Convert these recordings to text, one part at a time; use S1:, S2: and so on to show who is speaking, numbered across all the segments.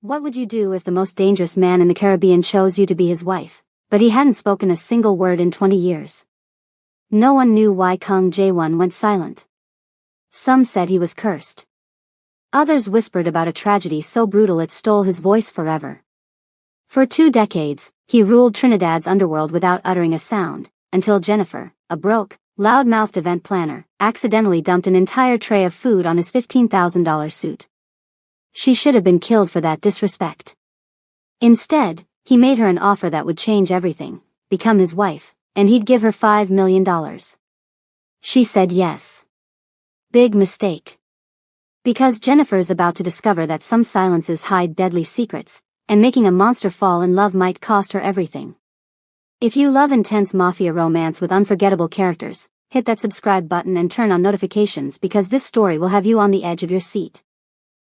S1: What would you do if the most dangerous man in the Caribbean chose you to be his wife, but he hadn't spoken a single word in 20 years? No one knew why Kang Jae-won went silent. Some said he was cursed. Others whispered about a tragedy so brutal it stole his voice forever. For 2 decades, he ruled Trinidad's underworld without uttering a sound, until Jennifer, a broke, loud-mouthed event planner, accidentally dumped an entire tray of food on his $15,000 suit. She should have been killed for that disrespect. Instead, he made her an offer that would change everything, become his wife, and he'd give her $5 million. She said yes. Big mistake. Because Jennifer is about to discover that some silences hide deadly secrets, and making a monster fall in love might cost her everything. If you love intense mafia romance with unforgettable characters, hit that subscribe button and turn on notifications because this story will have you on the edge of your seat.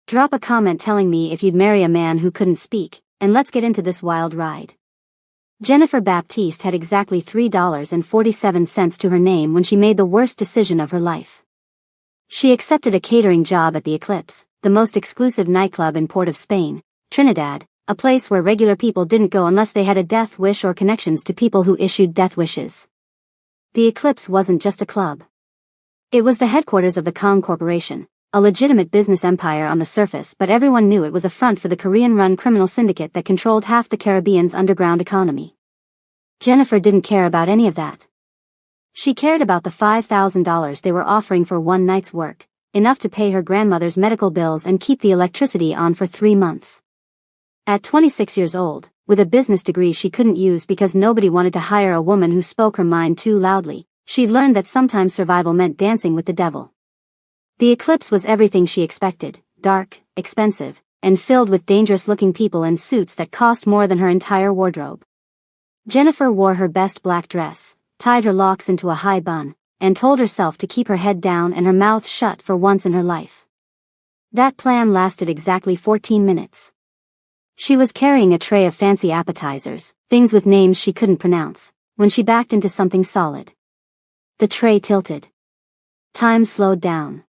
S1: Drop a comment telling me if you'd marry a man who couldn't speak, and let's get into this wild ride. Jennifer Baptiste had exactly $3.47 to her name when she made the worst decision of her life. She accepted a catering job at the Eclipse, the most exclusive nightclub in Port of Spain, Trinidad, a place where regular people didn't go unless they had a death wish or connections to people who issued death wishes. The Eclipse wasn't just a club. It was the headquarters of the Kang Corporation, a legitimate business empire on the surface, but everyone knew it was a front for the Korean-run criminal syndicate that controlled half the Caribbean's underground economy. Jennifer didn't care about any of that. She cared about the $5,000 they were offering for one night's work, enough to pay her grandmother's medical bills and keep the electricity on for 3 months. At 26 years old, with a business degree she couldn't use because nobody wanted to hire a woman who spoke her mind too loudly, she'd learned that sometimes survival meant dancing with the devil. The Eclipse was everything she expected: dark, expensive, and filled with dangerous-looking people in suits that cost more than her entire wardrobe. Jennifer wore her best black dress, tied her locks into a high bun, and told herself to keep her head down and her mouth shut for once in her life. That plan lasted exactly 14 minutes. She was carrying a tray of fancy appetizers, things with names she couldn't pronounce, when she backed into something solid. The tray tilted. Time slowed down.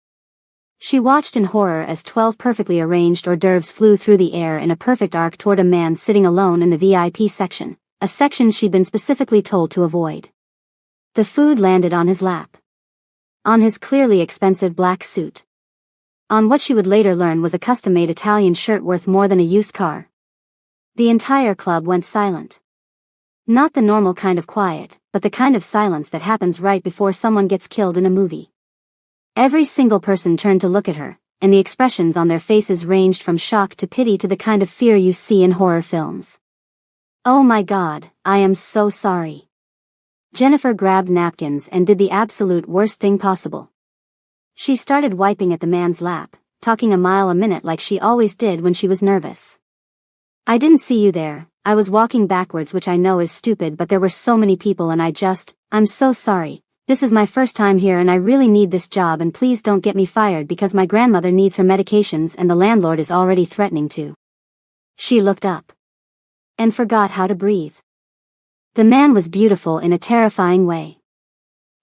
S1: She watched in horror as 12 perfectly arranged hors d'oeuvres flew through the air in a perfect arc toward a man sitting alone in the VIP section, a section she'd been specifically told to avoid. The food landed on his lap. On his clearly expensive black suit. On what she would later learn was a custom-made Italian shirt worth more than a used car. The entire club went silent. Not the normal kind of quiet, but the kind of silence that happens right before someone gets killed in a movie. Every single person turned to look at her, and the expressions on their faces ranged from shock to pity to the kind of fear you see in horror films. "Oh my God, I am so sorry." Jennifer grabbed napkins and did the absolute worst thing possible. She started wiping at the man's lap, talking a mile a minute like she always did when she was nervous. "I didn't see you there, I was walking backwards, which I know is stupid, but there were so many people and I'm so sorry. This is my first time here and I really need this job, and please don't get me fired because my grandmother needs her medications and the landlord is already threatening to." She looked up. And forgot how to breathe. The man was beautiful in a terrifying way.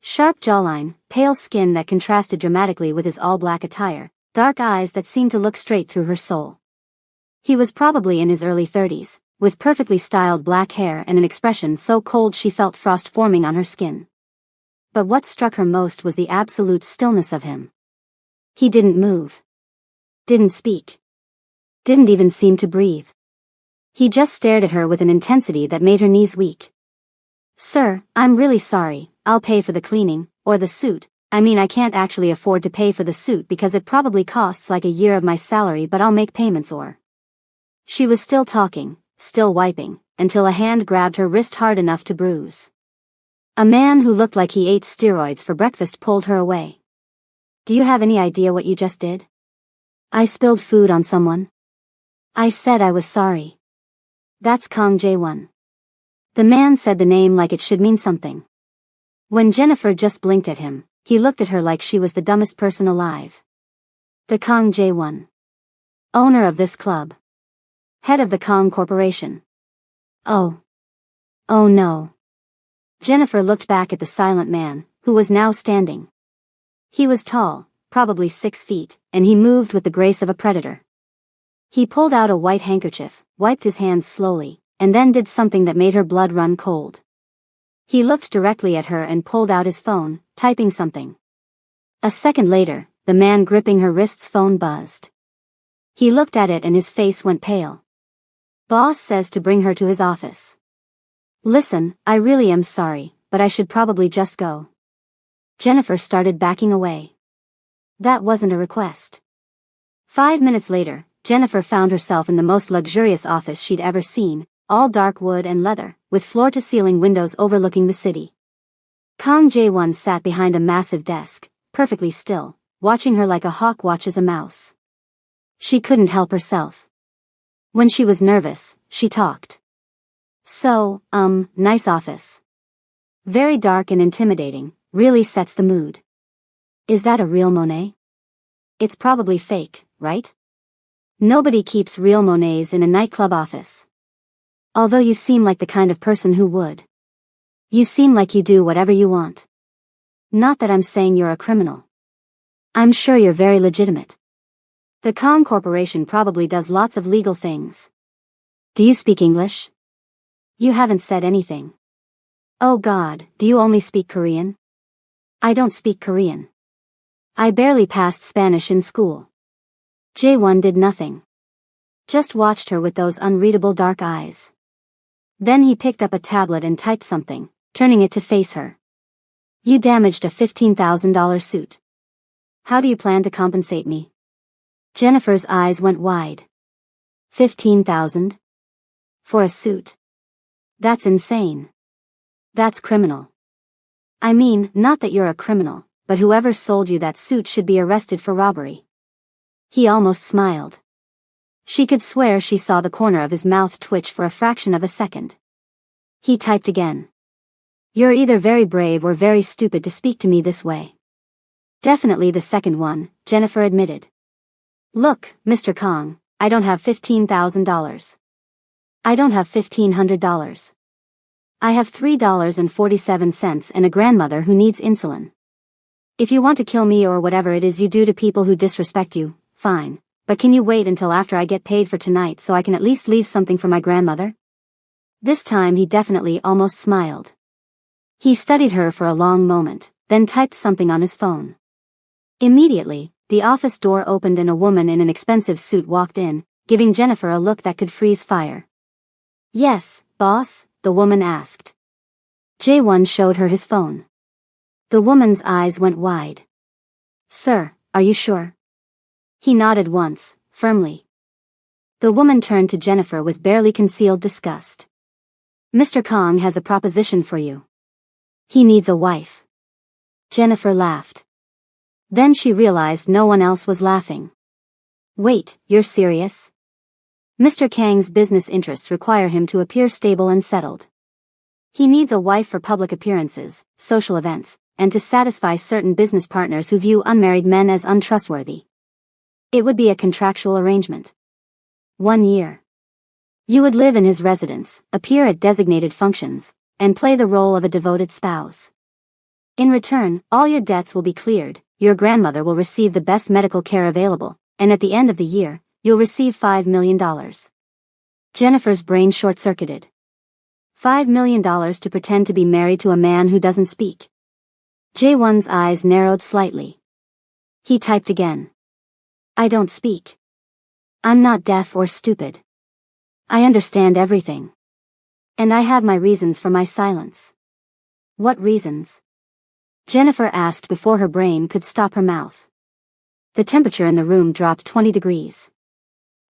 S1: Sharp jawline, pale skin that contrasted dramatically with his all-black attire, dark eyes that seemed to look straight through her soul. He was probably in his early 30s, with perfectly styled black hair and an expression so cold she felt frost forming on her skin. But what struck her most was the absolute stillness of him. He didn't move. Didn't speak. Didn't even seem to breathe. He just stared at her with an intensity that made her knees weak. "Sir, I'm really sorry, I'll pay for the cleaning, or the suit. I mean, I can't actually afford to pay for the suit because it probably costs like a year of my salary, but I'll make payments or..." She was still talking, still wiping, until a hand grabbed her wrist hard enough to bruise. A man who looked like he ate steroids for breakfast pulled her away. "Do you have any idea what you just did?" "I spilled food on someone. I said I was sorry." "That's Kang Jae-won." The man said the name like it should mean something. When Jennifer just blinked at him, he looked at her like she was the dumbest person alive. The Kang Jae-won. Owner of this club. Head of the Kang Corporation. Oh. Oh no. Jennifer looked back at the silent man, who was now standing. He was tall, probably 6 feet, and he moved with the grace of a predator. He pulled out a white handkerchief, wiped his hands slowly, and then did something that made her blood run cold. He looked directly at her and pulled out his phone, typing something. A second later, the man gripping her wrist's phone buzzed. He looked at it and his face went pale. Boss says to bring her to his office. Listen, I really am sorry, but I should probably just go. Jennifer started backing away. That wasn't a request. 5 minutes later, Jennifer found herself in the most luxurious office she'd ever seen, all dark wood and leather, with floor-to-ceiling windows overlooking the city. Kang Jae-won sat behind a massive desk, perfectly still, watching her like a hawk watches a mouse. She couldn't help herself. When she was nervous, she talked. So, nice office. Very dark and intimidating, really sets the mood. Is that a real Monet? It's probably fake, right? Nobody keeps real Monets in a nightclub office. Although you seem like the kind of person who would. You seem like you do whatever you want. Not that I'm saying you're a criminal. I'm sure you're very legitimate. The Kang Corporation probably does lots of legal things. Do you speak English? You haven't said anything. Oh God, do you only speak Korean? I don't speak Korean. I barely passed Spanish in school. Jae-won did nothing. Just watched her with those unreadable dark eyes. Then he picked up a tablet and typed something, turning it to face her. You damaged a $15,000 suit. How do you plan to compensate me? Jennifer's eyes went wide. 15,000? For a suit? That's insane. That's criminal. I mean, not that you're a criminal, but whoever sold you that suit should be arrested for robbery. He almost smiled. She could swear she saw the corner of his mouth twitch for a fraction of a second. He typed again. You're either very brave or very stupid to speak to me this way. Definitely the second one, Jennifer admitted. Look, Mr. Kang, I don't have $15,000. I don't have $1,500. I have $3.47 and a grandmother who needs insulin. If you want to kill me or whatever it is you do to people who disrespect you, fine, but can you wait until after I get paid for tonight so I can at least leave something for my grandmother? This time he definitely almost smiled. He studied her for a long moment, then typed something on his phone. Immediately, the office door opened and a woman in an expensive suit walked in, giving Jennifer a look that could freeze fire. Yes, boss? The woman asked. Jae-won showed her his phone. The woman's eyes went wide. Sir, are you sure? He nodded once, firmly. The woman turned to Jennifer with barely concealed disgust. Mr. Kang has a proposition for you. He needs a wife. Jennifer laughed. Then she realized no one else was laughing. Wait, you're serious? Mr. Kang's business interests require him to appear stable and settled. He needs a wife for public appearances, social events, and to satisfy certain business partners who view unmarried men as untrustworthy. It would be a contractual arrangement. 1 year. You would live in his residence, appear at designated functions, and play the role of a devoted spouse. In return, all your debts will be cleared, your grandmother will receive the best medical care available, and at the end of the year, you'll receive $5 million. Jennifer's brain short-circuited. $5 million to pretend to be married to a man who doesn't speak. Jae-won's eyes narrowed slightly. He typed again. I don't speak. I'm not deaf or stupid. I understand everything. And I have my reasons for my silence. What reasons? Jennifer asked before her brain could stop her mouth. The temperature in the room dropped 20 degrees.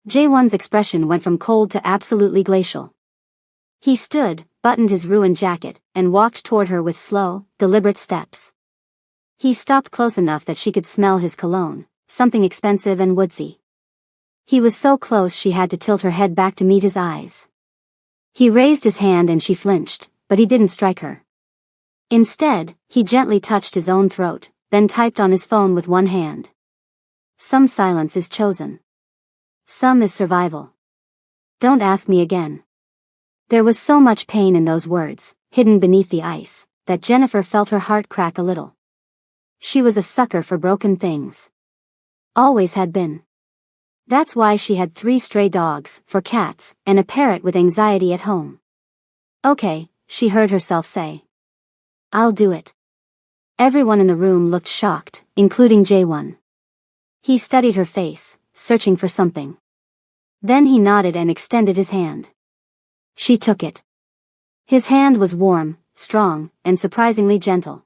S1: Jae-won's expression went from cold to absolutely glacial. He stood, buttoned his ruined jacket, and walked toward her with slow, deliberate steps. He stopped close enough that she could smell his cologne, something expensive and woodsy. He was so close she had to tilt her head back to meet his eyes. He raised his hand and she flinched, but he didn't strike her. Instead, he gently touched his own throat, then typed on his phone with one hand. Some silence is chosen. Some is survival. Don't ask me again. There was so much pain in those words, hidden beneath the ice, that Jennifer felt her heart crack a little. She was a sucker for broken things. Always had been. That's why she had 3 stray dogs for cats and a parrot with anxiety at home. Okay, she heard herself say. I'll do it. Everyone in the room looked shocked, including Jae-won. He studied her face, searching for something. Then he nodded and extended his hand. She took it. His hand was warm, strong, and surprisingly gentle.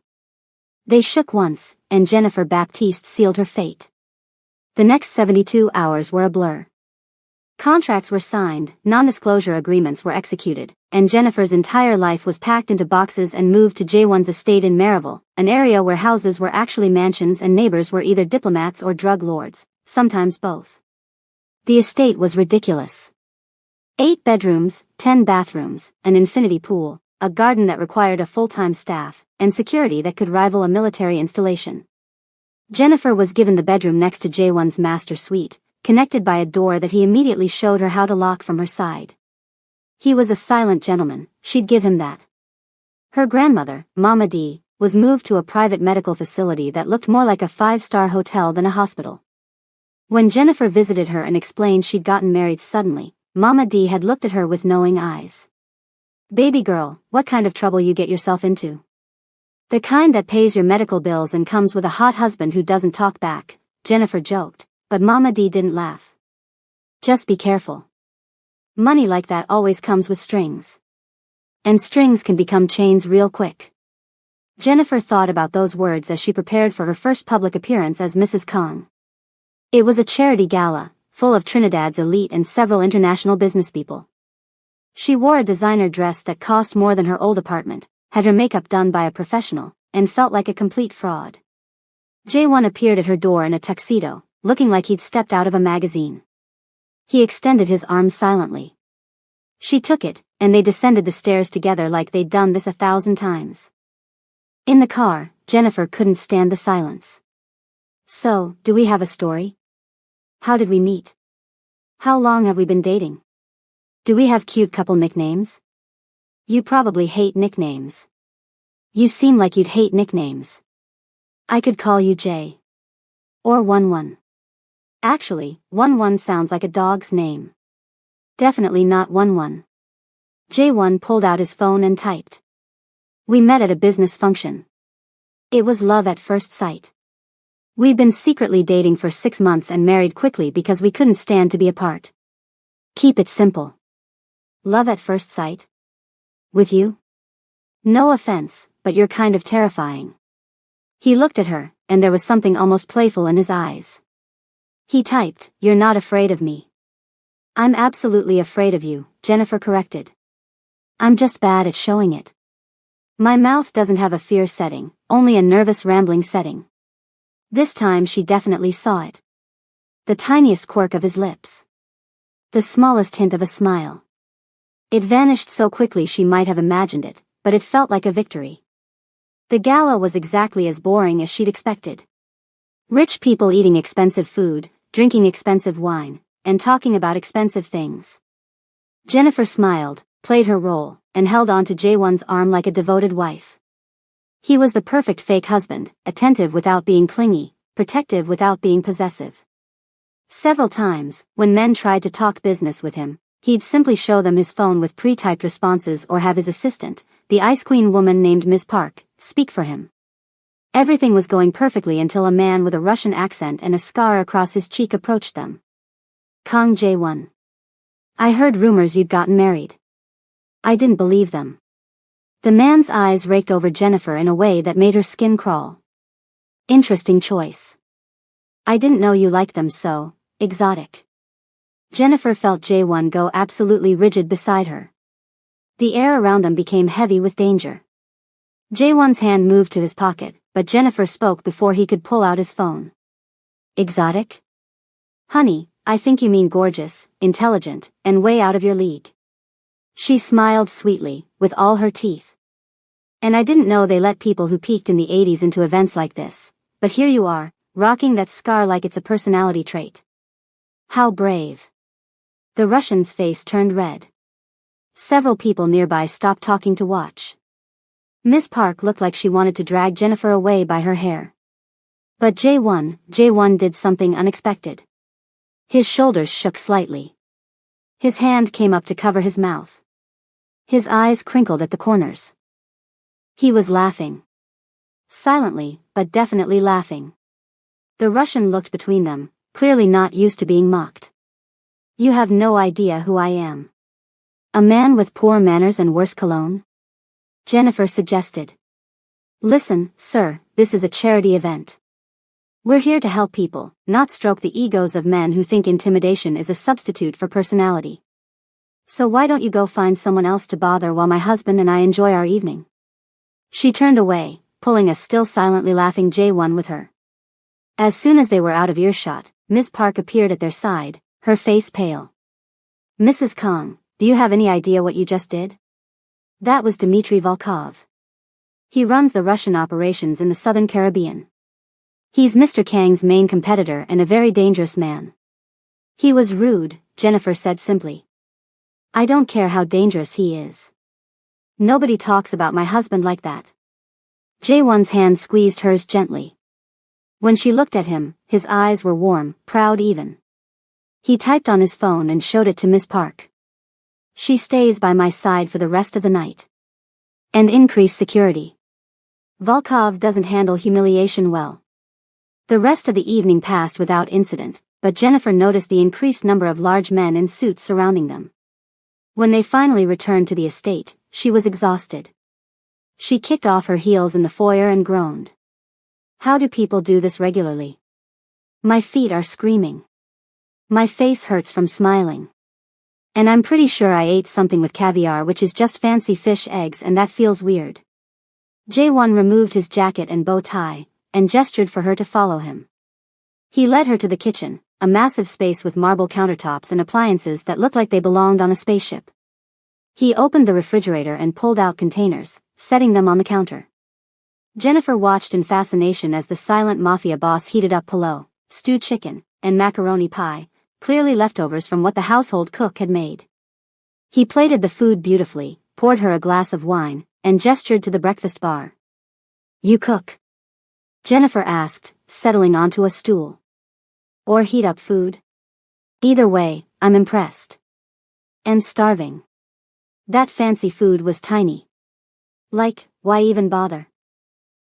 S1: They shook once, and Jennifer Baptiste sealed her fate. The next 72 hours were a blur. Contracts were signed, non-disclosure agreements were executed, and Jennifer's entire life was packed into boxes and moved to Jae-won's estate in Maryville, an area where houses were actually mansions and neighbors were either diplomats or drug lords, sometimes both. The estate was ridiculous. 8 bedrooms, 10 bathrooms, an infinity pool, a garden that required a full-time staff, and security that could rival a military installation. Jennifer was given the bedroom next to Jae-won's master suite, connected by a door that he immediately showed her how to lock from her side. He was a silent gentleman, she'd give him that. Her grandmother, Mama D, was moved to a private medical facility that looked more like a 5-star hotel than a hospital. When Jennifer visited her and explained she'd gotten married suddenly, Mama D had looked at her with knowing eyes. Baby girl, what kind of trouble you get yourself into? The kind that pays your medical bills and comes with a hot husband who doesn't talk back, Jennifer joked, but Mama D didn't laugh. Just be careful. Money like that always comes with strings. And strings can become chains real quick. Jennifer thought about those words as she prepared for her first public appearance as Mrs. Kong. It was a charity gala, full of Trinidad's elite and several international businesspeople. She wore a designer dress that cost more than her old apartment, had her makeup done by a professional, and felt like a complete fraud. Jae-won appeared at her door in a tuxedo, looking like he'd stepped out of a magazine. He extended his arm silently. She took it, and they descended the stairs together like they'd done this 1,000 times. In the car, Jennifer couldn't stand the silence. So, do we have a story? How did we meet? How long have we been dating? Do we have cute couple nicknames? You probably hate nicknames. You seem like you'd hate nicknames. I could call you Jay. Or 11. Actually, 11 sounds like a dog's name. Definitely not 11. Jae-won pulled out his phone and typed. We met at a business function. It was love at first sight. We've been secretly dating for 6 months and married quickly because we couldn't stand to be apart. Keep it simple. Love at first sight? With you? No offense, but you're kind of terrifying. He looked at her, and there was something almost playful in his eyes. He typed, You're not afraid of me. I'm absolutely afraid of you, Jennifer corrected. I'm just bad at showing it. My mouth doesn't have a fear setting, only a nervous rambling setting. This time she definitely saw it. The tiniest quirk of his lips. The smallest hint of a smile. It vanished so quickly she might have imagined it, but it felt like a victory. The gala was exactly as boring as she'd expected. Rich people eating expensive food, drinking expensive wine, and talking about expensive things. Jennifer smiled, played her role, and held on to Jae-won's arm like a devoted wife. He was the perfect fake husband, attentive without being clingy, protective without being possessive. Several times, when men tried to talk business with him, he'd simply show them his phone with pre-typed responses or have his assistant, the Ice Queen woman named Ms. Park, speak for him. Everything was going perfectly until a man with a Russian accent and a scar across his cheek approached them. Kong Jae-won. I heard rumors you'd gotten married. I didn't believe them. The man's eyes raked over Jennifer in a way that made her skin crawl. Interesting choice. I didn't know you liked them so exotic. Jennifer felt Jae-won go absolutely rigid beside her. The air around them became heavy with danger. Jae-won's hand moved to his pocket, but Jennifer spoke before he could pull out his phone. Exotic? Honey, I think you mean gorgeous, intelligent, and way out of your league. She smiled sweetly, with all her teeth. And I didn't know they let people who peaked in the 80s into events like this, but here you are, rocking that scar like it's a personality trait. How brave. The Russian's face turned red. Several people nearby stopped talking to watch. Miss Park looked like she wanted to drag Jennifer away by her hair. But Jae-won did something unexpected. His shoulders shook slightly. His hand came up to cover his mouth. His eyes crinkled at the corners. He was laughing. Silently, but definitely laughing. The Russian looked between them, clearly not used to being mocked. You have no idea who I am. A man with poor manners and worse cologne? Jennifer suggested. Listen, sir, this is a charity event. We're here to help people, not stroke the egos of men who think intimidation is a substitute for personality. So why don't you go find someone else to bother while my husband and I enjoy our evening? She turned away, pulling a still silently laughing J1 with her. As soon as they were out of earshot, Miss Park appeared at their side, her face pale. Mrs. Kong, do you have any idea what you just did? That was Dmitry Volkov. He runs the Russian operations in the Southern Caribbean. He's Mr. Kang's main competitor and a very dangerous man. He was rude, Jennifer said simply. I don't care how dangerous he is. Nobody talks about my husband like that. J1's hand squeezed hers gently. When she looked at him, his eyes were warm, proud even. He typed on his phone and showed it to Miss Park. She stays by my side for the rest of the night. And increase security. Volkov doesn't handle humiliation well. The rest of the evening passed without incident, but Jennifer noticed the increased number of large men in suits surrounding them. When they finally returned to the estate, she was exhausted. She kicked off her heels in the foyer and groaned. How do people do this regularly? My feet are screaming. My face hurts from smiling. And I'm pretty sure I ate something with caviar, which is just fancy fish eggs, and that feels weird. J1 removed his jacket and bow tie, and gestured for her to follow him. He led her to the kitchen, a massive space with marble countertops and appliances that looked like they belonged on a spaceship. He opened the refrigerator and pulled out containers, setting them on the counter. Jennifer watched in fascination as the silent Mafia boss heated up pulao, stewed chicken, and macaroni pie, clearly leftovers from what the household cook had made. He plated the food beautifully, poured her a glass of wine, and gestured to the breakfast bar. You cook? Jennifer asked, settling onto a stool. Or heat up food? Either way, I'm impressed. And starving. That fancy food was tiny. Like, why even bother?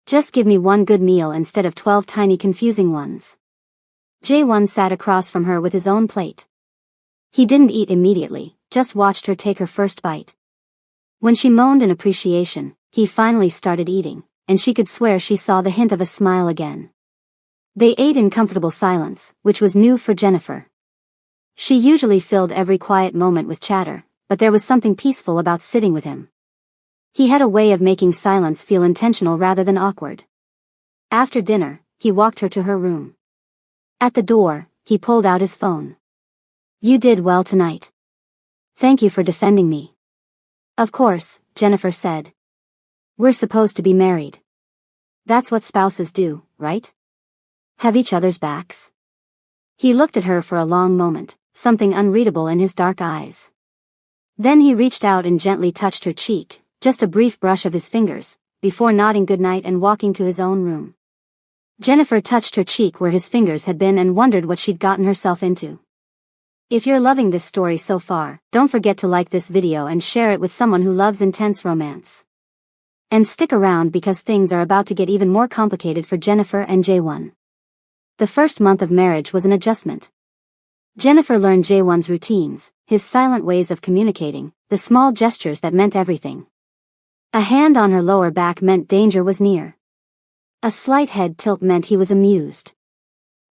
S1: Just give me one good meal instead of 12 tiny confusing ones. J1 sat across from her with his own plate. He didn't eat immediately, just watched her take her first bite. When she moaned in appreciation, he finally started eating, and she could swear she saw the hint of a smile again. They ate in comfortable silence, which was new for Jennifer. She usually filled every quiet moment with chatter, but there was something peaceful about sitting with him. He had a way of making silence feel intentional rather than awkward. After dinner, he walked her to her room. At the door, he pulled out his phone. You did well tonight. Thank you for defending me. Of course, Jennifer said. We're supposed to be married. That's what spouses do, right? Have each other's backs. He looked at her for a long moment, something unreadable in his dark eyes. Then he reached out and gently touched her cheek, just a brief brush of his fingers, before nodding goodnight and walking to his own room. Jennifer touched her cheek where his fingers had been and wondered what she'd gotten herself into. If you're loving this story so far, don't forget to like this video and share it with someone who loves intense romance. And stick around because things are about to get even more complicated for Jennifer and J1. The first month of marriage was an adjustment. Jennifer learned J1's routines, his silent ways of communicating, the small gestures that meant everything. A hand on her lower back meant danger was near. A slight head tilt meant he was amused.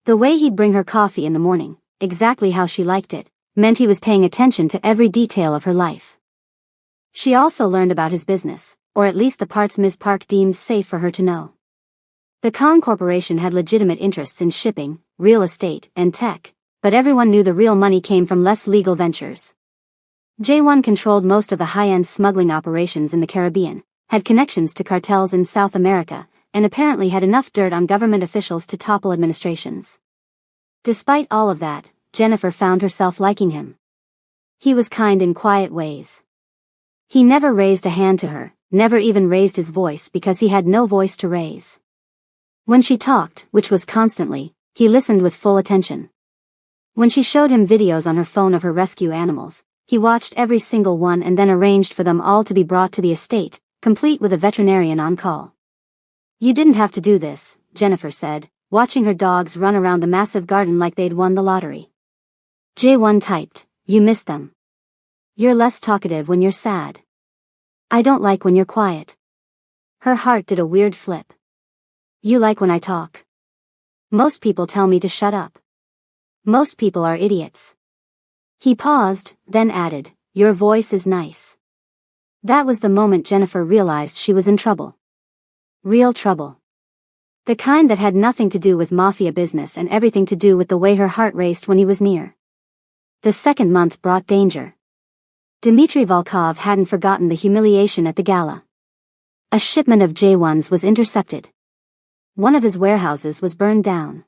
S1: The way he'd bring her coffee in the morning, exactly how she liked it, meant he was paying attention to every detail of her life. She also learned about his business, or at least the parts Ms. Park deemed safe for her to know. The Kong Corporation had legitimate interests in shipping, real estate, and tech, but everyone knew the real money came from less legal ventures. J1 controlled most of the high-end smuggling operations in the Caribbean, had connections to cartels in South America, and apparently had enough dirt on government officials to topple administrations. Despite all of that, Jennifer found herself liking him. He was kind in quiet ways. He never raised a hand to her, never even raised his voice because he had no voice to raise. When she talked, which was constantly, he listened with full attention. When she showed him videos on her phone of her rescue animals, he watched every single one and then arranged for them all to be brought to the estate, complete with a veterinarian on call. "You didn't have to do this," Jennifer said, watching her dogs run around the massive garden like they'd won the lottery. Jae-won typed, "You miss them. You're less talkative when you're sad. I don't like when you're quiet." Her heart did a weird flip. "You like when I talk. Most people tell me to shut up. Most people are idiots." He paused, then added, "Your voice is nice." That was the moment Jennifer realized she was in trouble. Real trouble. The kind that had nothing to do with Mafia business and everything to do with the way her heart raced when he was near. The second month brought danger. Dmitry Volkov hadn't forgotten the humiliation at the gala. A shipment of J1s was intercepted. One of his warehouses was burned down.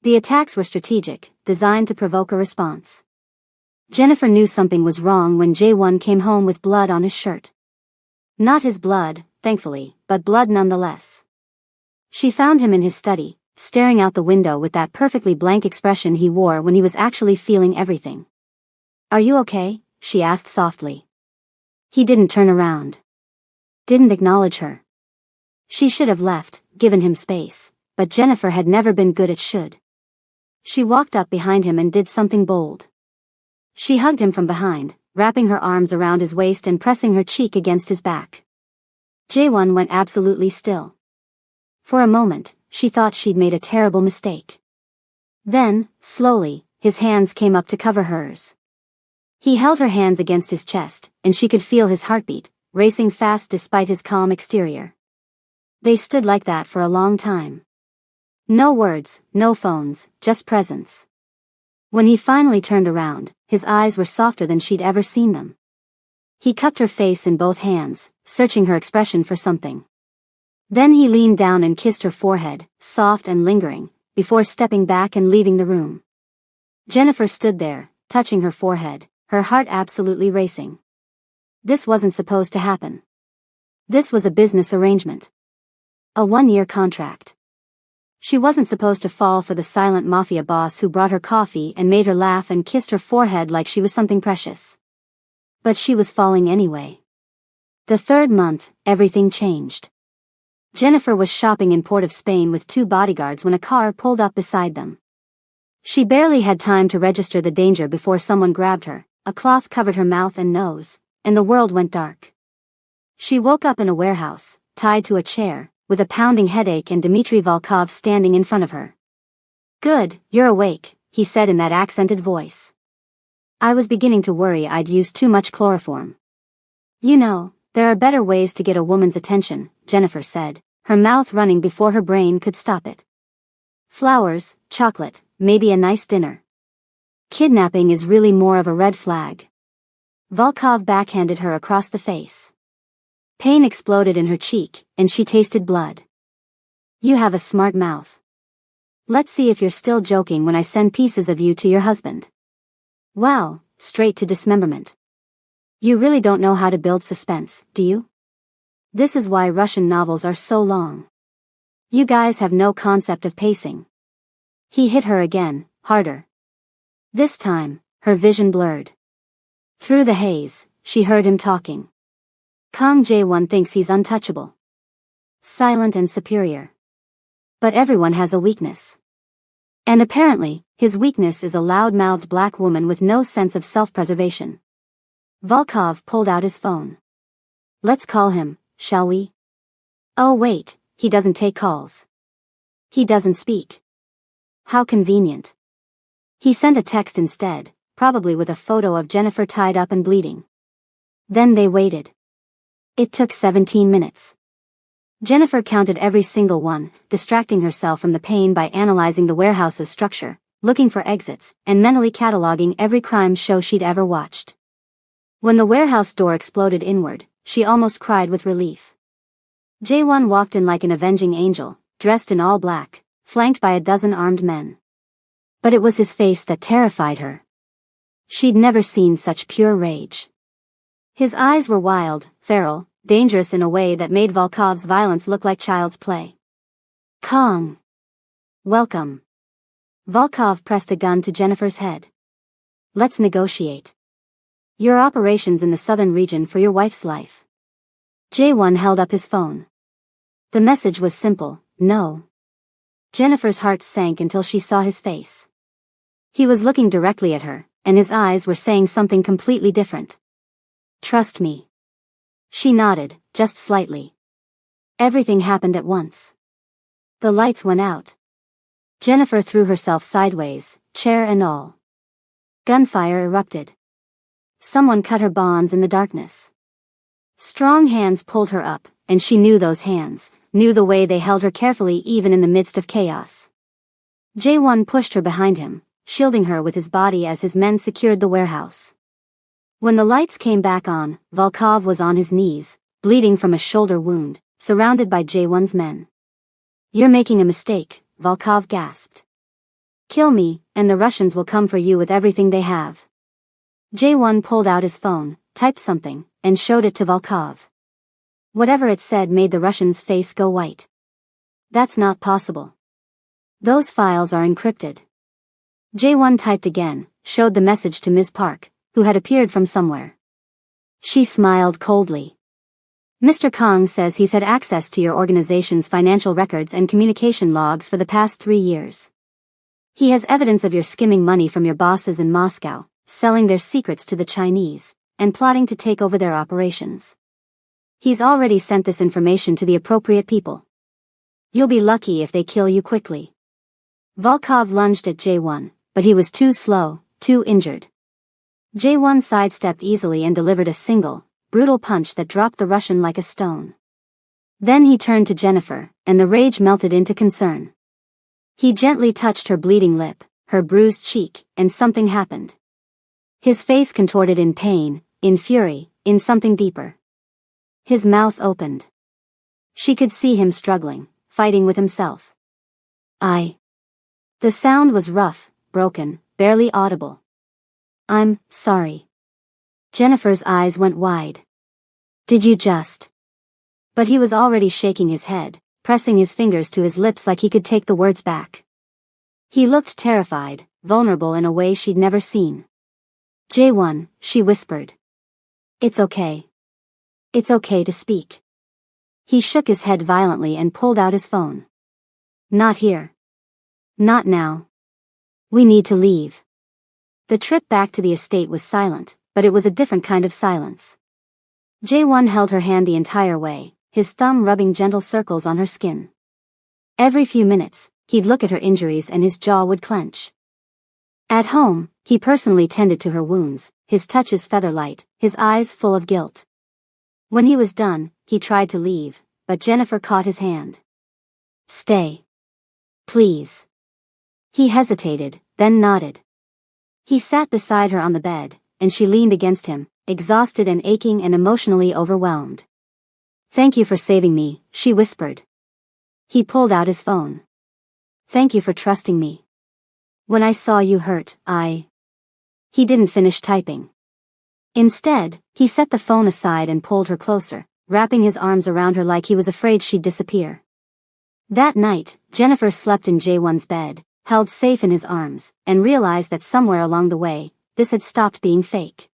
S1: The attacks were strategic, designed to provoke a response. Jennifer knew something was wrong when J1 came home with blood on his shirt. Not his blood, thankfully, but blood nonetheless. She found him in his study, staring out the window with that perfectly blank expression he wore when he was actually feeling everything. "Are you okay?" she asked softly. He didn't turn around. Didn't acknowledge her. She should have left, given him space, but Jennifer had never been good at should. She walked up behind him and did something bold. She hugged him from behind, wrapping her arms around his waist and pressing her cheek against his back. Jae-won went absolutely still. For a moment, she thought she'd made a terrible mistake. Then, slowly, his hands came up to cover hers. He held her hands against his chest, and she could feel his heartbeat, racing fast despite his calm exterior. They stood like that for a long time. No words, no phones, just presence. When he finally turned around, his eyes were softer than she'd ever seen them. He cupped her face in both hands, searching her expression for something. Then he leaned down and kissed her forehead, soft and lingering, before stepping back and leaving the room. Jennifer stood there, touching her forehead, her heart absolutely racing. This wasn't supposed to happen. This was a business arrangement. A 1-year contract. She wasn't supposed to fall for the silent mafia boss who brought her coffee and made her laugh and kissed her forehead like she was something precious. But she was falling anyway. The third month, everything changed. Jennifer was shopping in Port of Spain with 2 bodyguards when a car pulled up beside them. She barely had time to register the danger before someone grabbed her, a cloth covered her mouth and nose, and the world went dark. She woke up in a warehouse, tied to a chair, with a pounding headache and Dmitry Volkov standing in front of her. "Good, you're awake," he said in that accented voice. "I was beginning to worry I'd used too much chloroform." "You know, there are better ways to get a woman's attention," Jennifer said, her mouth running before her brain could stop it. "Flowers, chocolate, maybe a nice dinner. Kidnapping is really more of a red flag." Volkov backhanded her across the face. Pain exploded in her cheek, and she tasted blood. "You have a smart mouth. Let's see if you're still joking when I send pieces of you to your husband." "Wow, straight to dismemberment. You really don't know how to build suspense, do you? This is why Russian novels are so long. You guys have no concept of pacing." He hit her again, harder. This time, her vision blurred. Through the haze, she heard him talking. Kang Jae-won thinks he's untouchable. Silent and superior. But everyone has a weakness. And apparently, his weakness is a loud-mouthed black woman with no sense of self-preservation. Volkov pulled out his phone. "Let's call him, shall we?" "Oh wait, he doesn't take calls. He doesn't speak. How convenient." He sent a text instead, probably with a photo of Jennifer tied up and bleeding. Then they waited. It took 17 minutes. Jennifer counted every single one, distracting herself from the pain by analyzing the warehouse's structure, looking for exits, and mentally cataloging every crime show she'd ever watched. When the warehouse door exploded inward, she almost cried with relief. Jae-won walked in like an avenging angel, dressed in all black, flanked by a dozen armed men. But it was his face that terrified her. She'd never seen such pure rage. His eyes were wild, feral, dangerous in a way that made Volkov's violence look like child's play. "Kong. Welcome." Volkov pressed a gun to Jennifer's head. Let's negotiate. Your operations in the southern region for your wife's life. J1 held up his phone. The message was simple, no. Jennifer's heart sank until she saw his face. He was looking directly at her, and his eyes were saying something completely different. Trust me. She nodded, just slightly. Everything happened at once. The lights went out. Jennifer threw herself sideways, chair and all. Gunfire erupted. Someone cut her bonds in the darkness. Strong hands pulled her up, and she knew those hands, knew the way they held her carefully even in the midst of chaos. J1 pushed her behind him, shielding her with his body as his men secured the warehouse. When the lights came back on, Volkov was on his knees, bleeding from a shoulder wound, surrounded by J1's men. You're making a mistake, Volkov gasped. Kill me, and the Russians will come for you with everything they have. J1 pulled out his phone, typed something, and showed it to Volkov. Whatever it said made the Russian's face go white. That's not possible. Those files are encrypted. J1 typed again, showed the message to Ms. Park, who had appeared from somewhere. She smiled coldly. Mr. Kong says he's had access to your organization's financial records and communication logs for the past 3 years. He has evidence of your skimming money from your bosses in Moscow, selling their secrets to the Chinese, and plotting to take over their operations. He's already sent this information to the appropriate people. You'll be lucky if they kill you quickly. Volkov lunged at J1, but he was too slow, too injured. J1 sidestepped easily and delivered a single, brutal punch that dropped the Russian like a stone. Then he turned to Jennifer, and the rage melted into concern. He gently touched her bleeding lip, her bruised cheek, and something happened. His face contorted in pain, in fury, in something deeper. His mouth opened. She could see him struggling, fighting with himself. The sound was rough, broken, barely audible. I'm sorry. Jennifer's eyes went wide. Did you just? But he was already shaking his head, pressing his fingers to his lips like he could take the words back. He looked terrified, vulnerable in a way she'd never seen. J1, she whispered. It's okay. It's okay to speak. He shook his head violently and pulled out his phone. Not here. Not now. We need to leave. The trip back to the estate was silent, but it was a different kind of silence. J1 held her hand the entire way, his thumb rubbing gentle circles on her skin. Every few minutes, he'd look at her injuries and his jaw would clench. At home, he personally tended to her wounds, his touches feather-light, his eyes full of guilt. When he was done, he tried to leave, but Jennifer caught his hand. Stay. Please. He hesitated, then nodded. He sat beside her on the bed, and she leaned against him, exhausted and aching and emotionally overwhelmed. Thank you for saving me, she whispered. He pulled out his phone. Thank you for trusting me. When I saw you hurt, He didn't finish typing. Instead, he set the phone aside and pulled her closer, wrapping his arms around her like he was afraid she'd disappear. That night, Jennifer slept in J1's bed, held safe in his arms, and realized that somewhere along the way, this had stopped being fake.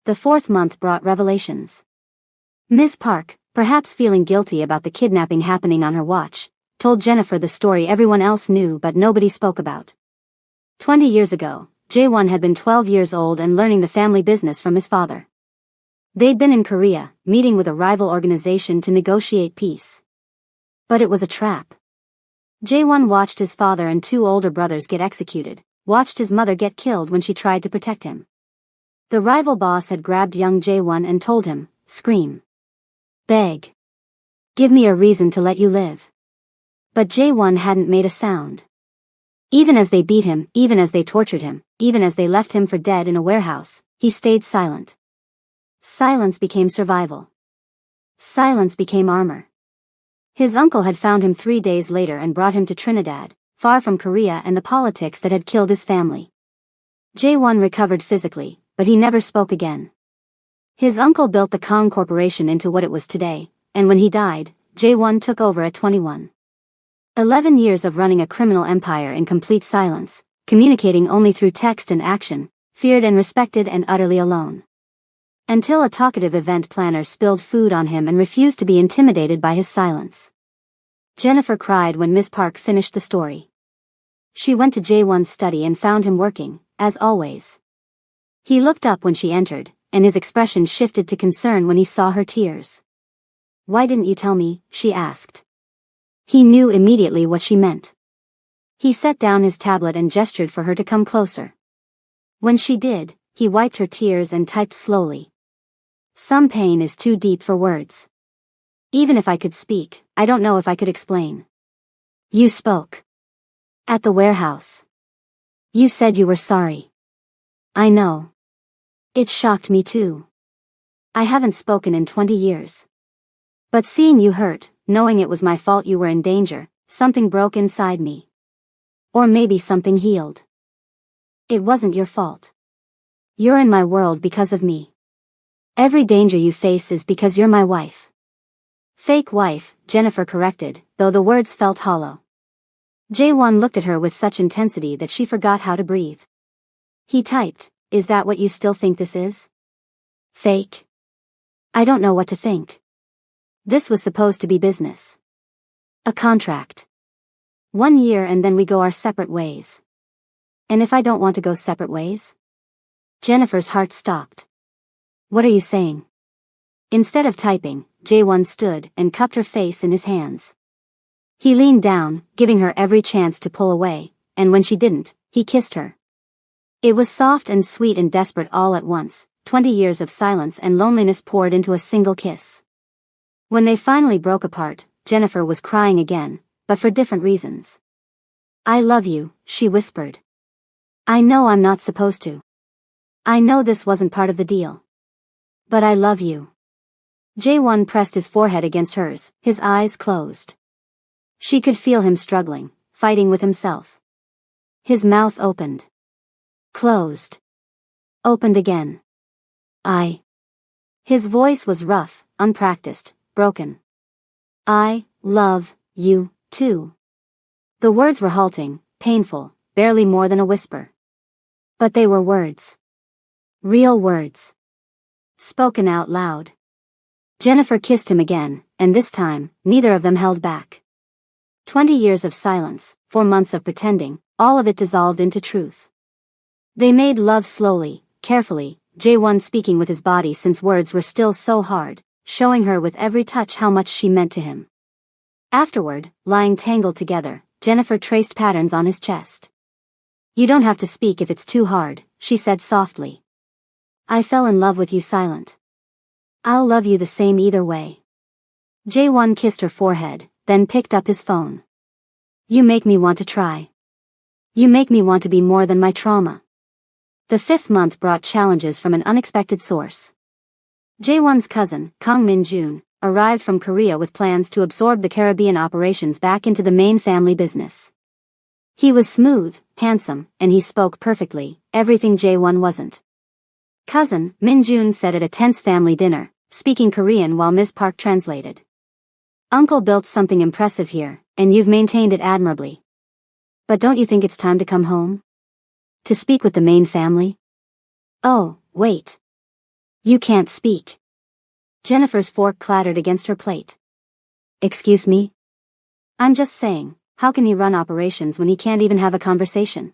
S1: The 4th month brought revelations. Ms. Park, perhaps feeling guilty about the kidnapping happening on her watch, told Jennifer the story everyone else knew but nobody spoke about. 20 years ago, J1 had been 12 years old and learning the family business from his father. They'd been in Korea, meeting with a rival organization to negotiate peace. But it was a trap. J1 watched his father and 2 older brothers get executed, watched his mother get killed when she tried to protect him. The rival boss had grabbed young J1 and told him, scream. Beg. Give me a reason to let you live. But J1 hadn't made a sound. Even as they beat him, even as they tortured him, even as they left him for dead in a warehouse, he stayed silent. Silence became survival. Silence became armor. His uncle had found him 3 days later and brought him to Trinidad, far from Korea and the politics that had killed his family. J1 recovered physically, but he never spoke again. His uncle built the Kong Corporation into what it was today, and when he died, J1 took over at 21. 11 years of running a criminal empire in complete silence, communicating only through text and action, feared and respected and utterly alone. Until a talkative event planner spilled food on him and refused to be intimidated by his silence. Jennifer cried when Miss Park finished the story. She went to Jae-won's study and found him working, as always. He looked up when she entered, and his expression shifted to concern when he saw her tears. "Why didn't you tell me?" she asked. He knew immediately what she meant. He set down his tablet and gestured for her to come closer. When she did, he wiped her tears and typed slowly. "Some pain is too deep for words. Even if I could speak, I don't know if I could explain. You spoke. At the warehouse. You said you were sorry. I know. It shocked me too. I haven't spoken in 20 years. But seeing you hurt, knowing it was my fault you were in danger, something broke inside me. Or maybe something healed. It wasn't your fault. You're in my world because of me. Every danger you face is because you're my wife." "Fake wife," Jennifer corrected, though the words felt hollow. Jae-won looked at her with such intensity that she forgot how to breathe. He typed, "Is that what you still think this is? Fake? I don't know what to think. This was supposed to be business. A contract. 1 year and then we go our separate ways. And if I don't want to go separate ways?" Jennifer's heart stopped. "What are you saying?" Instead of typing, Jae-won stood and cupped her face in his hands. He leaned down, giving her every chance to pull away, and when she didn't, he kissed her. It was soft and sweet and desperate all at once. 20 years of silence and loneliness poured into a single kiss. When they finally broke apart, Jennifer was crying again, but for different reasons. "I love you," she whispered. "I know I'm not supposed to. I know this wasn't part of the deal. But I love you." Jae-won pressed his forehead against hers, his eyes closed. She could feel him struggling, fighting with himself. His mouth opened. Closed. Opened again. His voice was rough, unpracticed, broken. "I love you, too." The words were halting, painful, barely more than a whisper. But they were words. Real words. Spoken out loud. Jennifer kissed him again, and this time, neither of them held back. 20 years of silence, 4 months of pretending, all of it dissolved into truth. They made love slowly, carefully, Jae-won speaking with his body since words were still so hard, showing her with every touch how much she meant to him. Afterward, lying tangled together, Jennifer traced patterns on his chest. "You don't have to speak if it's too hard," she said softly. "I fell in love with you silent. I'll love you the same either way." Jae-won kissed her forehead, then picked up his phone. "You make me want to try. You make me want to be more than my trauma." The 5th month brought challenges from an unexpected source. Jae-won's cousin, Kang Min-jun, arrived from Korea with plans to absorb the Caribbean operations back into the main family business. He was smooth, handsome, and he spoke perfectly, everything Jae-won wasn't. Cousin, Min-jun said at a tense family dinner, speaking Korean while Ms. Park translated. "Uncle built something impressive here, and you've maintained it admirably. But don't you think it's time to come home? To speak with the main family?" "Oh, wait. You can't speak." Jennifer's fork clattered against her plate. "Excuse me? I'm just saying, how can he run operations when he can't even have a conversation?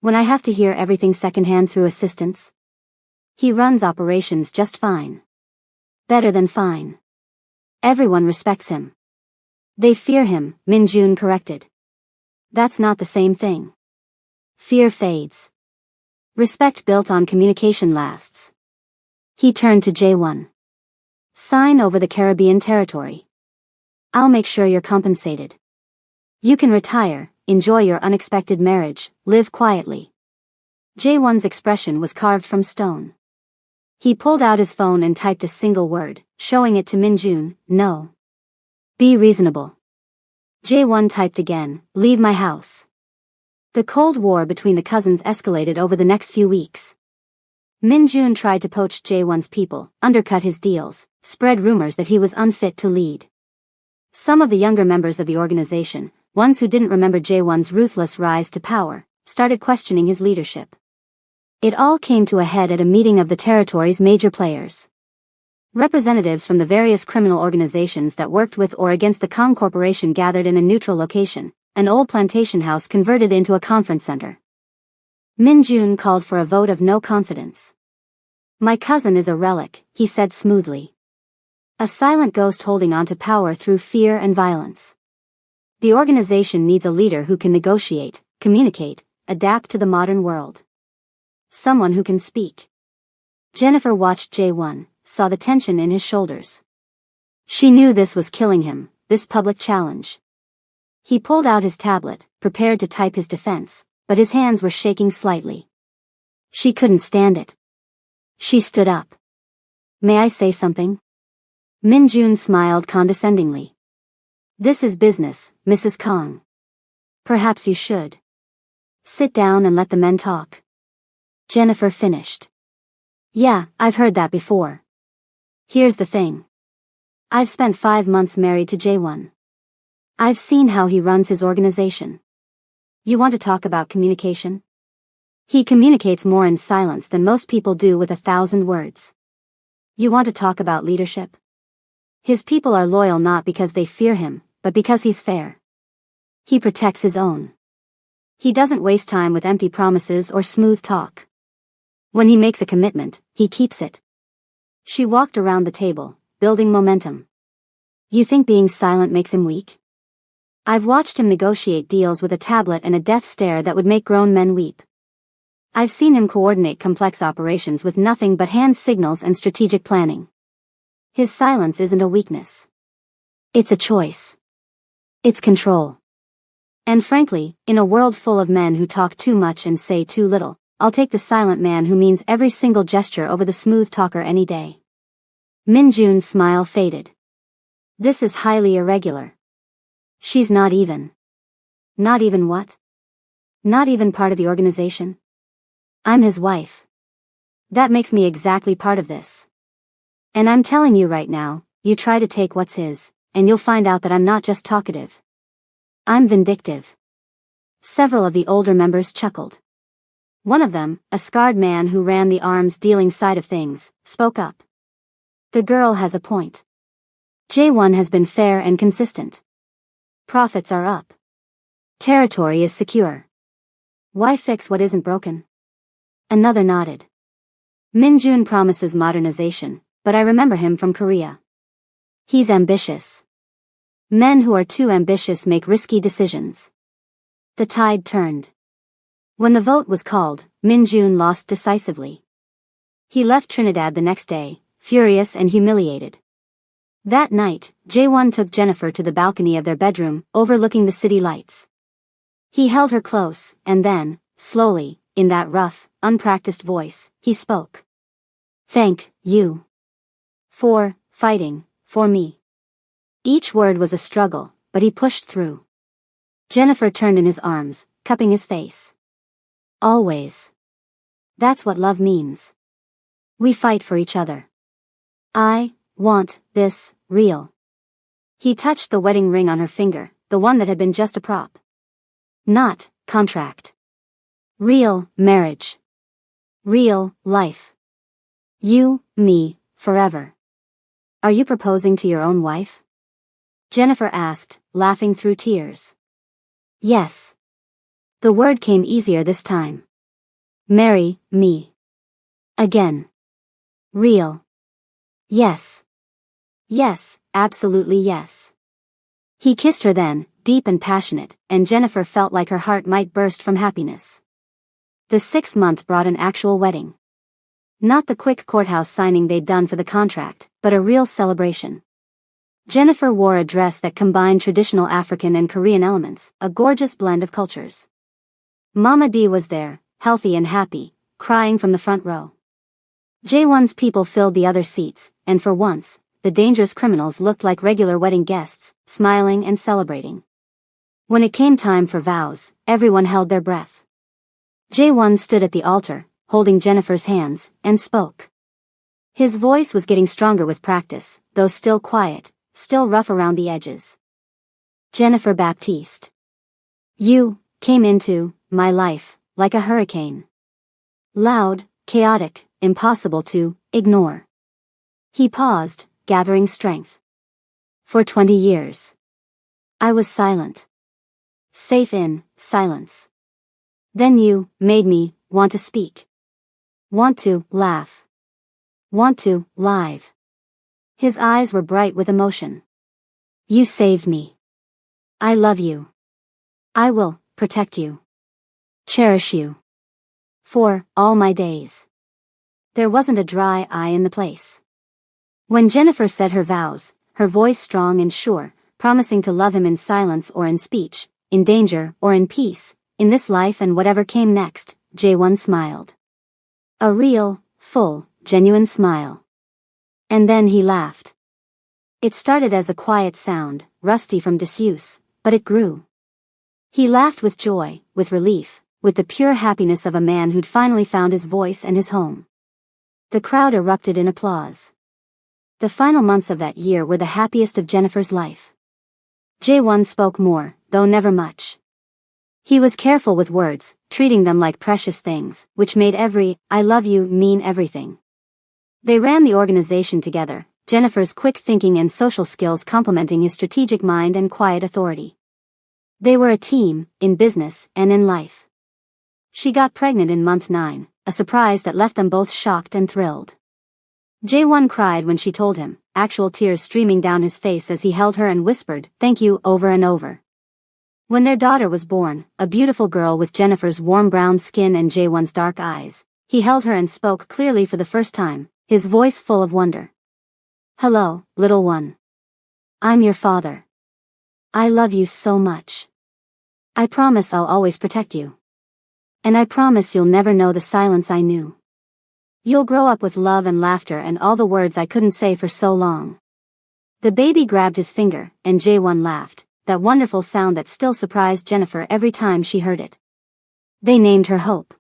S1: When I have to hear everything secondhand through assistants? He runs operations just fine. Better than fine. Everyone respects him. They fear him," Min-jun corrected. "That's not the same thing. Fear fades. Respect built on communication lasts." He turned to Jae-won. "Sign over the Caribbean territory. I'll make sure you're compensated. You can retire, enjoy your unexpected marriage, live quietly." Jae-won's expression was carved from stone. He pulled out his phone and typed a single word, showing it to Min-jun, "No. Be reasonable." Jae-won typed again, "Leave my house." The Cold War between the cousins escalated over the next few weeks. Min-jun tried to poach Jae-won's people, undercut his deals, spread rumors that he was unfit to lead. Some of the younger members of the organization, ones who didn't remember Jae-won's ruthless rise to power, started questioning his leadership. It all came to a head at a meeting of the territory's major players. Representatives from the various criminal organizations that worked with or against the Kong Corporation gathered in a neutral location, an old plantation house converted into a conference center. Min Jun called for a vote of no confidence. "My cousin is a relic," he said smoothly. "A silent ghost holding on to power through fear and violence. The organization needs a leader who can negotiate, communicate, adapt to the modern world. Someone who can speak." Jennifer watched Jae-won, saw the tension in his shoulders. She knew this was killing him, this public challenge. He pulled out his tablet, prepared to type his defense, but his hands were shaking slightly. She couldn't stand it. She stood up. "May I say something?" Min Jun smiled condescendingly. "This is business, Mrs. Kong. Perhaps you should sit down and let the men talk." Jennifer finished. "Yeah, I've heard that before. Here's the thing. I've spent 5 months married to Jae-won. I've seen how he runs his organization. You want to talk about communication? He communicates more in silence than most people do with 1,000 words. You want to talk about leadership? His people are loyal not because they fear him, but because he's fair. He protects his own. He doesn't waste time with empty promises or smooth talk. When he makes a commitment, he keeps it." She walked around the table, building momentum. "You think being silent makes him weak? I've watched him negotiate deals with a tablet and a death stare that would make grown men weep. I've seen him coordinate complex operations with nothing but hand signals and strategic planning. His silence isn't a weakness. It's a choice. It's control. And frankly, in a world full of men who talk too much and say too little, I'll take the silent man who means every single gesture over the smooth talker any day." Min Jun's smile faded. "This is highly irregular. She's not even. Not even what? Not even part of the organization? I'm his wife. That makes me exactly part of this. And I'm telling you right now, you try to take what's his, and you'll find out that I'm not just talkative. I'm vindictive." Several of the older members chuckled. One of them, a scarred man who ran the arms dealing side of things, spoke up. "The girl has a point. Jae-won has been fair and consistent. Profits are up. Territory is secure. Why fix what isn't broken?" Another nodded. "Min Jun promises modernization, but I remember him from Korea. He's ambitious. Men who are too ambitious make risky decisions." The tide turned. When the vote was called, Min Jun lost decisively. He left Trinidad the next day, furious and humiliated. That night, Jae-won took Jennifer to the balcony of their bedroom, overlooking the city lights. He held her close, and then, slowly, in that rough, unpracticed voice, he spoke. "Thank you for fighting for me." Each word was a struggle, but he pushed through. Jennifer turned in his arms, cupping his face. "Always. That's what love means. We fight for each other. I want this real." He touched the wedding ring on her finger, the one that had been just a prop. "Not contract. Real marriage. Real life. You, me, forever." "Are you proposing to your own wife?" Jennifer asked, laughing through tears. "Yes." The word came easier this time. "Marry me. Again. Real. Yes. Yes, absolutely yes." He kissed her then, deep and passionate, and Jennifer felt like her heart might burst from happiness. The 6th month brought an actual wedding. Not the quick courthouse signing they'd done for the contract, but a real celebration. Jennifer wore a dress that combined traditional African and Korean elements, a gorgeous blend of cultures. Mama D was there, healthy and happy, crying from the front row. Jae-won's people filled the other seats, and for once, the dangerous criminals looked like regular wedding guests, smiling and celebrating. When it came time for vows, everyone held their breath. Jae-won stood at the altar, holding Jennifer's hands, and spoke. His voice was getting stronger with practice, though still quiet, still rough around the edges. "Jennifer Baptiste. You came into my life like a hurricane. Loud, chaotic, impossible to ignore. He paused, gathering strength. For 20 years. I was silent. Safe in silence. Then you made me want to speak. Want to laugh. Want to live. His eyes were bright with emotion. You saved me. I love you. I will protect you. Cherish you. For all my days. There wasn't a dry eye in the place. When Jennifer said her vows, her voice strong and sure, promising to love him in silence or in speech, in danger or in peace, in this life and whatever came next, J1 smiled. A real, full, genuine smile. And then he laughed. It started as a quiet sound, rusty from disuse, but it grew. He laughed with joy, with relief, with the pure happiness of a man who'd finally found his voice and his home. The crowd erupted in applause. The final months of that year were the happiest of Jennifer's life. J1 spoke more, though never much. He was careful with words, treating them like precious things, which made every "I love you" mean everything. They ran the organization together, Jennifer's quick thinking and social skills complementing his strategic mind and quiet authority. They were a team, in business and in life. She got pregnant in month 9, a surprise that left them both shocked and thrilled. J1 cried when she told him, actual tears streaming down his face as he held her and whispered, "Thank you," over and over. When their daughter was born, a beautiful girl with Jennifer's warm brown skin and J1's dark eyes, he held her and spoke clearly for the first time, his voice full of wonder. "Hello, little one. I'm your father. I love you so much. I promise I'll always protect you. And I promise you'll never know the silence I knew. You'll grow up with love and laughter and all the words I couldn't say for so long." The baby grabbed his finger, and J1 laughed, that wonderful sound that still surprised Jennifer every time she heard it. They named her Hope.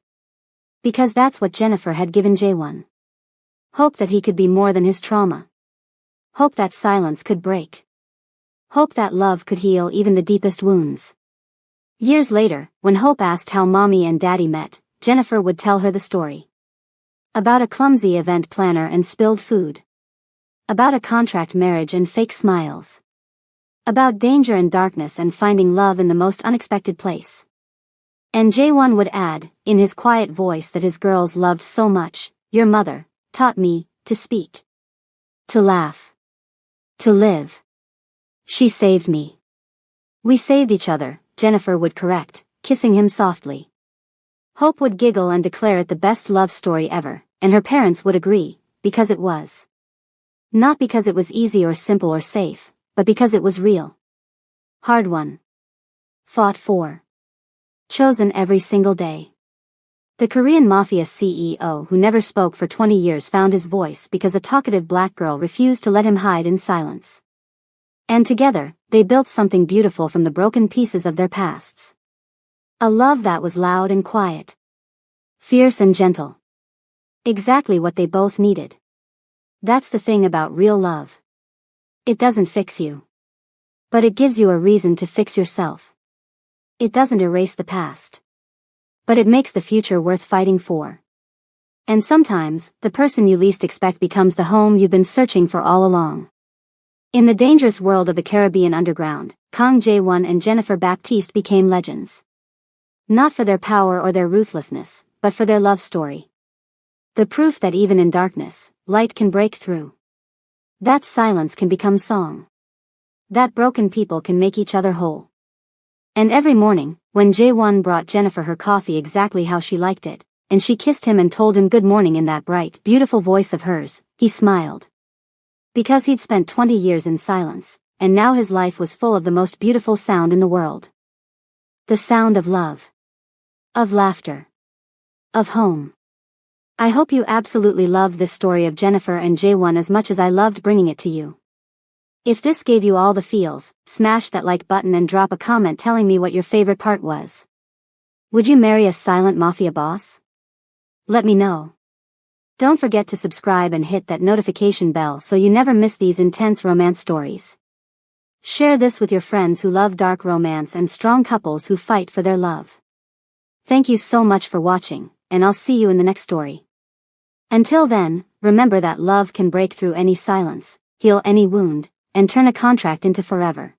S1: Because that's what Jennifer had given J1. Hope that he could be more than his trauma. Hope that silence could break. Hope that love could heal even the deepest wounds. Years later, when Hope asked how Mommy and Daddy met, Jennifer would tell her the story. About a clumsy event planner and spilled food. About a contract marriage and fake smiles. About danger and darkness and finding love in the most unexpected place. And J1 would add, in his quiet voice that his girls loved so much, "Your mother taught me to speak. To laugh. To live. She saved me." "We saved each other," Jennifer would correct, kissing him softly. Hope would giggle and declare it the best love story ever, and her parents would agree, because it was. Not because it was easy or simple or safe, but because it was real. Hard won. Fought for. Chosen every single day. The Korean Mafia CEO who never spoke for 20 years found his voice because a talkative black girl refused to let him hide in silence. And together, they built something beautiful from the broken pieces of their pasts. A love that was loud and quiet. Fierce and gentle. Exactly what they both needed. That's the thing about real love. It doesn't fix you. But it gives you a reason to fix yourself. It doesn't erase the past. But it makes the future worth fighting for. And sometimes, the person you least expect becomes the home you've been searching for all along. In the dangerous world of the Caribbean underground, Kang Jae-won and Jennifer Baptiste became legends. Not for their power or their ruthlessness, but for their love story. The proof that even in darkness, light can break through. That silence can become song. That broken people can make each other whole. And every morning, when Jae-won brought Jennifer her coffee exactly how she liked it, and she kissed him and told him good morning in that bright, beautiful voice of hers, he smiled. Because he'd spent 20 years in silence, and now his life was full of the most beautiful sound in the world. The sound of love. Of laughter. Of home. I hope you absolutely loved this story of Jennifer and Jae-won as much as I loved bringing it to you. If this gave you all the feels, smash that like button and drop a comment telling me what your favorite part was. Would you marry a silent mafia boss? Let me know. Don't forget to subscribe and hit that notification bell so you never miss these intense romance stories. Share this with your friends who love dark romance and strong couples who fight for their love. Thank you so much for watching, and I'll see you in the next story. Until then, remember that love can break through any silence, heal any wound, and turn a contract into forever.